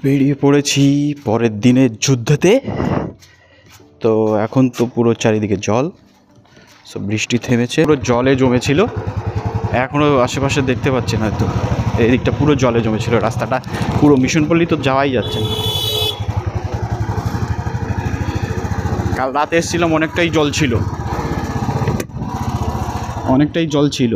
বেরিয়ে পড়েছি পরের দিনের যুদ্ধতে। তো এখন তো পুরো চারিদিকে জল, সব বৃষ্টি থেমেছে, পুরো জলে জমেছিল। এখনও আশেপাশে দেখতে পাচ্ছি না, তো এই দিকটা পুরো জলে জমেছিল, রাস্তাটা পুরো মিশনপল্লী তো যাওয়াই যাচ্ছে না। কাল রাতে এসেছিলাম, অনেকটাই জল ছিল, অনেকটাই জল ছিল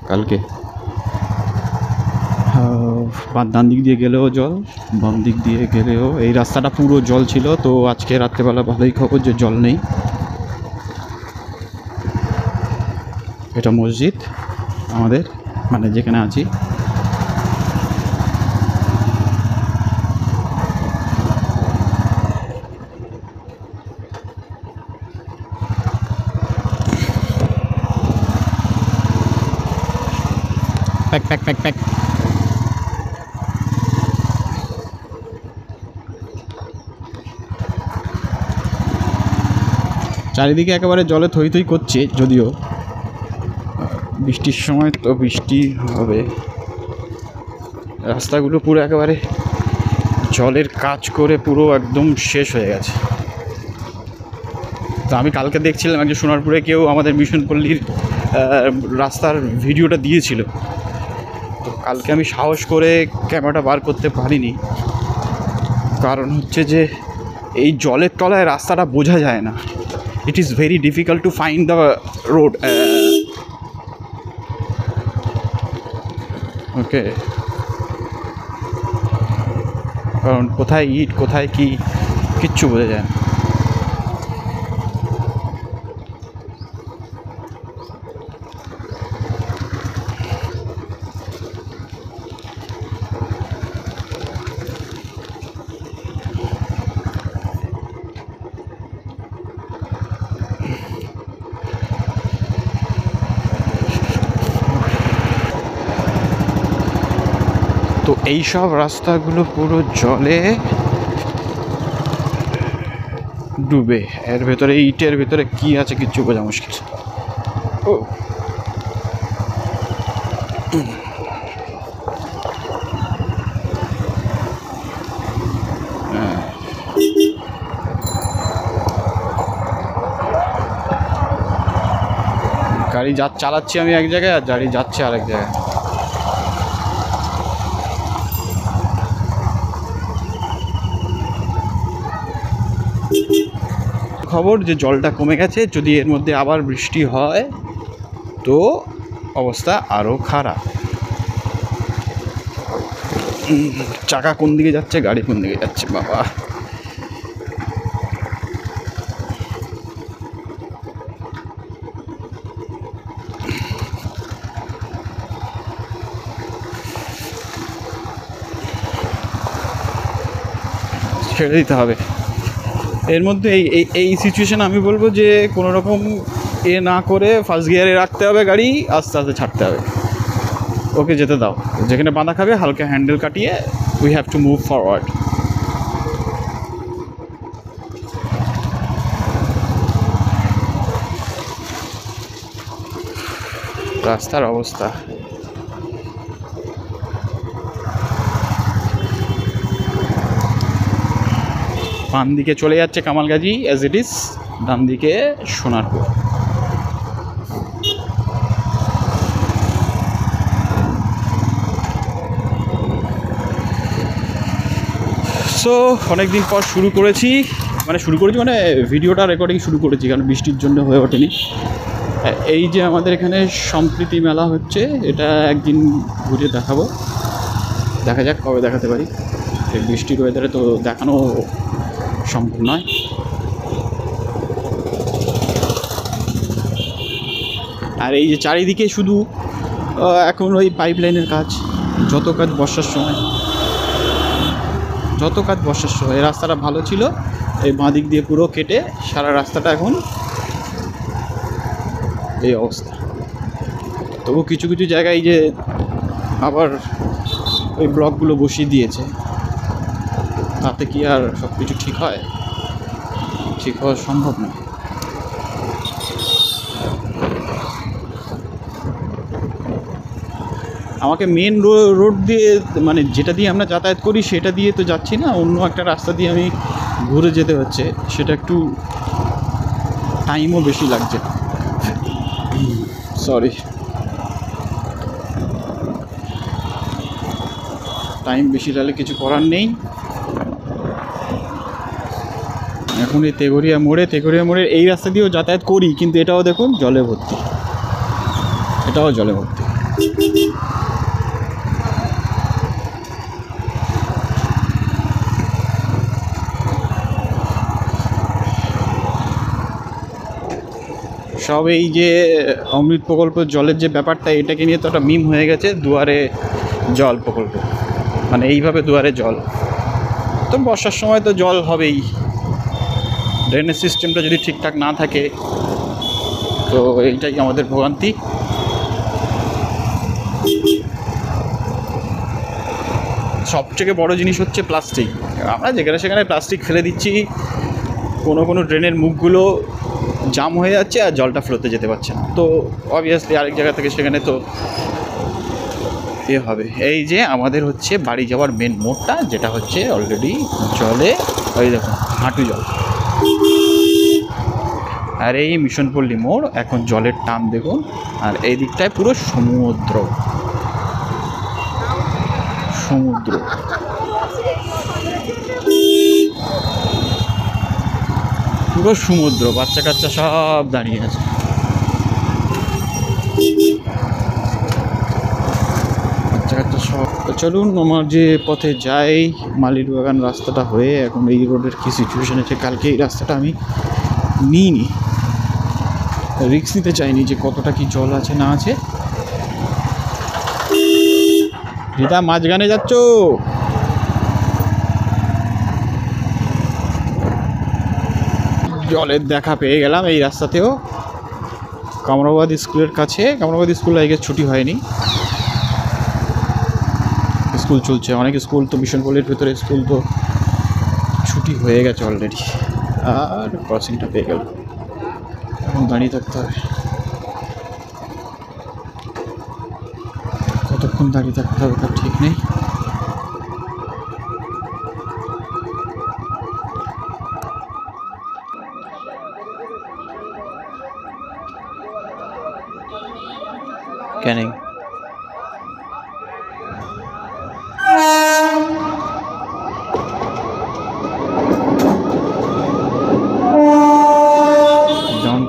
কালকে। ডান দিক দিয়ে গেলেও জল, বাম দিক দিয়ে গেলেও, এই রাস্তাটা পুরো জল ছিল। তো আজকে রাত্রেবেলা ভালোই খবর যে জল নেই। এটা মসজিদ আমাদের, মানে যেখানে আছি। Pack pack pack pack. চারিদিকে একেবারে জলে থই থই করছে, যদিও বৃষ্টির সময় তো বৃষ্টি হবে। রাস্তাগুলো পুরো একেবারে জলের কাজ করে পুরো একদম শেষ হয়ে গেছে। তো আমি কালকে দেখছিলাম একজন সোনারপুরে কেউ আমাদের মিশনপল্লীর রাস্তার ভিডিওটা দিয়েছিল। তো কালকে আমি সাহস করে ক্যামেরাটা বার করতে পারিনি, কারণ হচ্ছে যে এই জলের তলায় রাস্তাটা বোঝা যায় না। It is very difficult to find the road. Okay, কারণ কোথায় ইট কোথায় কি কিচ্ছু বোঝা যায় না। তো এই সব রাস্তাগুলো পুরো জলে ডুবে, এর ভেতরে ইটের ভেতরে কি আছে কিচ্ছু বোঝা মুশকিল। ও গাড়ি চালাচ্ছি আমি এক জায়গায়, আর গাড়ি যাচ্ছে আরেক জায়গায়। খবর যে জলটা কমে গেছে, যদি এর মধ্যে আবার বৃষ্টি হয় তো অবস্থা আরও খারাপ। চাকা কোন দিকে যাচ্ছে, গাড়ি কোন দিকে যাচ্ছে বাবা। ছেড়ে দিতে হবে এর মধ্যে। এই সিচুয়েশান আমি বলবো যে কোনো রকম না করে ফার্স্ট গিয়ারে রাখতে হবে গাড়ি, আস্তে আস্তে ছাড়তে হবে। ওকে যেতে দাও, যেখানে বাঁধা খাবে হালকা হ্যান্ডেল কাটিয়ে we have to move forward. রাস্তার অবস্থা বাম দিকে চলে যাচ্ছে কামালগাজী অ্যাজ ইট ইজ, ডান দিকে সোনারপুর। সো অনেকদিন পর শুরু করেছি মানে ভিডিওটা রেকর্ডিং শুরু করেছি, কারণ বৃষ্টির জন্য হয়ে ওঠেনি। এই যে আমাদের এখানে সম্প্রীতি মেলা হচ্ছে, এটা একদিন ঘুরে দেখাবো, দেখা যাক কবে দেখাতে পারি। এই বৃষ্টির ওয়েদারে তো দেখানো সম্ভব নয়। আর এই যে চারিদিকে শুধু এখন ওই পাইপ লাইনের কাজ, যত কাজ বর্ষার সময়, এই রাস্তাটা ভালো ছিল, এই বাঁ দিক দিয়ে পুরো কেটে সারা রাস্তাটা এখন এই অবস্থা। তবু কিছু কিছু জায়গায় যে আবার ওই ব্লকগুলো বসিয়ে দিয়েছে, তাতে কি আর সব কিছু ঠিক হয়? ঠিক হওয়া সম্ভব না। আমাকে মেন রোড দিয়ে, মানে যেটা দিয়ে আমরা যাতায়াত করি সেটা দিয়ে তো যাচ্ছি না, অন্য একটা রাস্তা দিয়ে আমি ঘুরে যেতে হচ্ছে, সেটা একটু টাইমও বেশি লাগছে। সরি, টাইম বেশি লাগলে কিছু করার নেই। এখন এই তেঘরিয়া মোড়ে এই রাস্তা দিয়েও যাতায়াত করি, কিন্তু এটাও দেখুন জলে ভর্তি, এটাও জলে ভর্তি। সব এই যে অমৃত প্রকল্প জলের যে ব্যাপারটা, এটাকে নিয়ে তো একটা মিম হয়ে গেছে, দুয়ারে জল প্রকল্প, মানে এইভাবে দুয়ারে জল। তো বর্ষার সময় তো জল হবেই, ড্রেনেজ সিস্টেমটা যদি ঠিকঠাক না থাকে তো এইটাই আমাদের ভোগান্তি। সবথেকে বড় জিনিস হচ্ছে প্লাস্টিক। আমরা যেখানে সেখানে প্লাস্টিক ফেলে দিচ্ছি, কোনো ড্রেনের মুখগুলো জাম হয়ে যাচ্ছে আর জলটা ফ্লোতে যেতে পারছে না, তো অবভিয়াসলি আরেক জায়গা থেকে সেখানে তো হবে। এই যে আমাদের হচ্ছে বাড়ি যাওয়ার মেন মোড়টা, যেটা হচ্ছে অলরেডি জলে, ওই দেখুন হাঁটু জল। আর এই মিশনপল্লী মোড়, এখন জলের টান দেখুন, আর এই দিকটায় পুরো সমুদ্র, পুরো সমুদ্র, বাচ্চা কাচ্চা সব দাঁড়িয়ে আছে। তো চলুন, আমার যে পথে যাই মালির বাগান রাস্তাটা হয়ে, এখন এই রোডের কী সিচুয়েশান আছে, কালকে এই রাস্তাটা আমি নিইনি, রিস্ক নিতে চাইনি যে কতটা কি জল আছে না আছে। রিতা, মাঝখানে যাচ্ছ? জলের দেখা পেয়ে গেলাম এই রাস্তাতেও, কামরাবাদ স্কুলের কাছে। কামরাবাদ স্কুল আগে ছুটি হয়নি, স্কুল চলছে, অনেক স্কুল তো মিশনপল্লীর ভেতরে স্কুল তো ছুটি হয়ে গেছে অলরেডি। আর ক্রসিংটা পেয়ে গেল, এখন দাঁড়িয়ে থাকতে হবে। কতক্ষণ দাঁড়িয়ে থাকতে হবে তার ঠিক নেই। ক্যানিং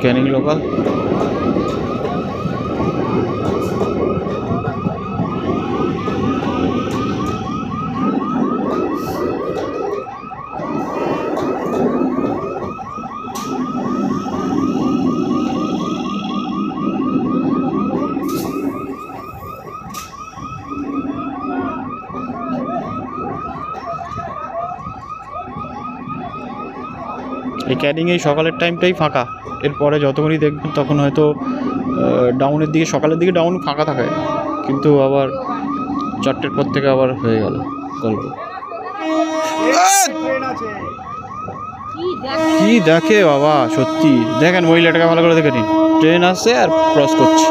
ক্যানিং লোকাল। এই ক্যানিং এই সকালের টাইমটাই ফাঁকা, এরপরে যতক্ষণই দেখবেন তখন হয়তো ডাউনের দিকে, সকালের দিকে ডাউন ফাঁকা থাকে, কিন্তু আবার 4টের পর থেকে আবার হয়ে গেল গল্প। কি দেখে বাবা, সত্যি দেখেন, মহিলাটাকে ভালো করে দেখে নিন, ট্রেন আসছে আর ক্রস করছে,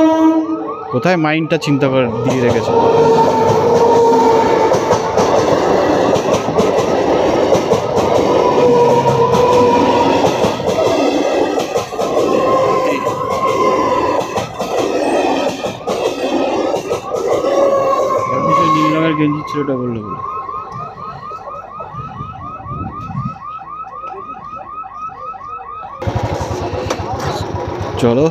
কোথায় মাইন্ডটা চিন্তা করে দিয়ে রেখেছে। নীল রঙের গেঞ্জি ছিল, ওটা বললো বলে। চলো,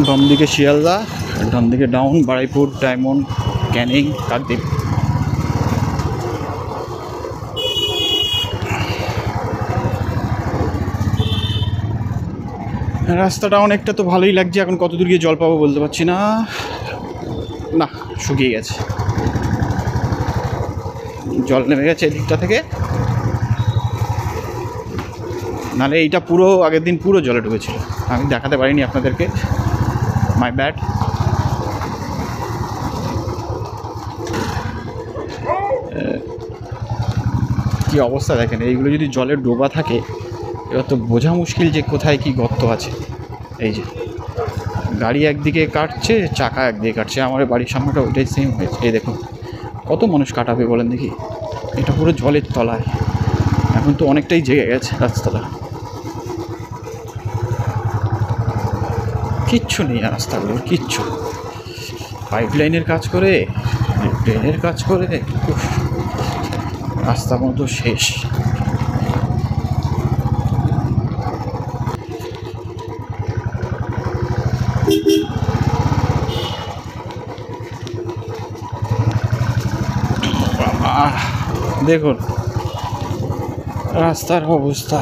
বাম দিকে শিয়ালদা, ডান দিকে ডাউন, বারুইপুর, ডায়মন্ড, ক্যানিং, কাকদ্বীপ। রাস্তাটা অনেকটা তো ভালোই লাগছে, এখন কত দূর গিয়ে জল পাবো বলতে পারছি না, না শুকিয়ে গেছে, জল নেমে গেছে এদিকটা থেকে, নাহলে এইটা পুরো আগের দিন পুরো জলে ঢুকেছিল, আমি দেখাতে পারিনি আপনাদেরকে, মাই ব্যাড। কি অবস্থা দেখেন, এইগুলো যদি জলে ডোবা থাকে এবার তো বোঝা মুশকিল যে কোথায় কি গর্ত আছে। এই যে গাড়ি একদিকে কাটছে, চাকা একদিকে কাটছে। আমার বাড়ির সামনেটা ওইটাই সেম হয়েছে। এই দেখুন কত মানুষ কাটাবে বলেন দেখি। এটা পুরো জলের তলায়, এখন তো অনেকটাই জেগে গেছে রাস্তাটা, কিচ্ছু নেই আর রাস্তাগুলোর, কিচ্ছু। পাইপ লাইনের কাজ করে, ড্রেনের কাজ করে, রাস্তা মতো শেষ। দেখুন রাস্তার অবস্থা,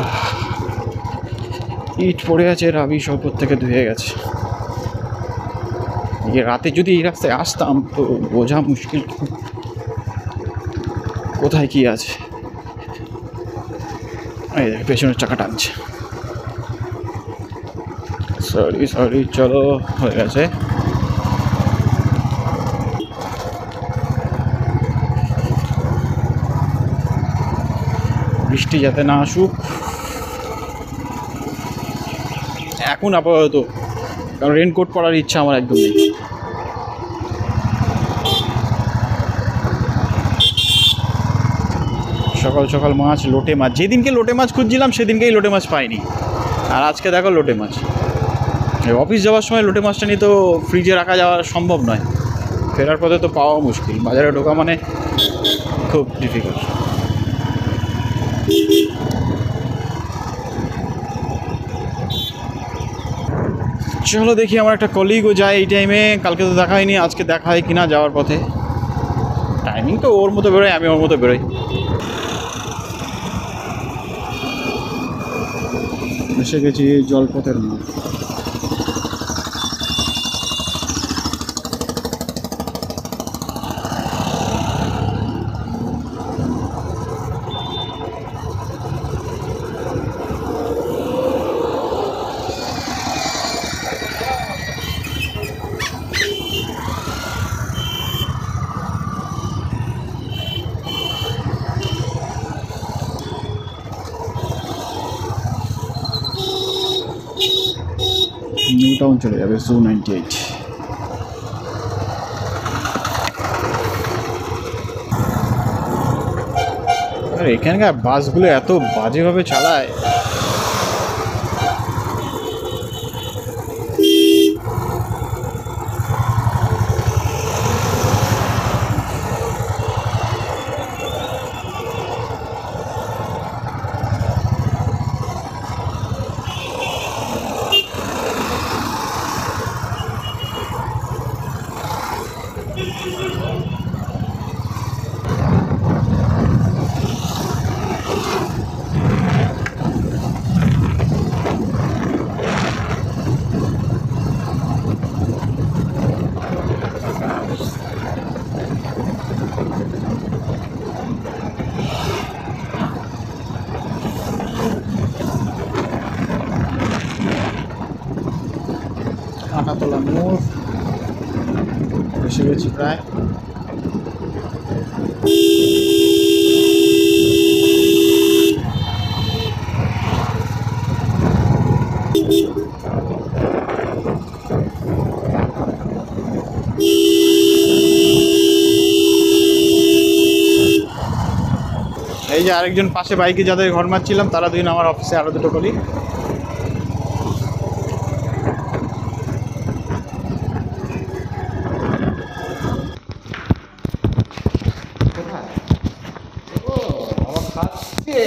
ইট পড়ে আছে, রাবিশ ওপর থেকে ধুয়ে গেছে। রাতে যদি এই রাস্তায় আসতাম তো বোঝা মুশকিল কোথায় কি আছে। এই পেছনের চাকা টানছে। সরি চলো, হয়ে গেছে। বৃষ্টি যাতে না আসুক এখন আপাতত, কারণ রেনকোট পরার ইচ্ছা আমার একদম নেই। সকাল সকাল মাছ, লোটে মাছ। যেদিনকে লোটে মাছ খুঁজছিলাম সেদিনকেই লোটে মাছ পাইনি, আর আজকে দেখো লোটে মাছ। অফিস যাওয়ার সময় লোটে মাছটা নিয়ে তো ফ্রিজে রাখা যাওয়া সম্ভব নয়, ফেরার পথে তো পাওয়া মুশকিল। বাজারে ঢোকা মানে খুব ডিফিকাল্ট। চলো দেখি, আমার একটা কলিগও যায় এই টাইমে। কালকে তো দেখা হয়নি, আজকে দেখা হয় কিনা যাওয়ার পথে। টাইমিং তো ওর মতো বেরোয়, আমি ওর মতো বেরোই। এসে গেছি জলপথের মোড়। নিউ টাউন চলে যাবে, জু 98। আর এখানকার বাসগুলো এত বাজেভাবে চালায়। কাঁটাতলা মোড় এসে গেছি প্রায়। এই যে আরেকজন পাশে বাইকে যাদের ঘর মারছিলাম, তারা দুদিন আমার অফিসে, আরও দুটো কলিগ। কোথায়? ও বাবা খাচ্ছে।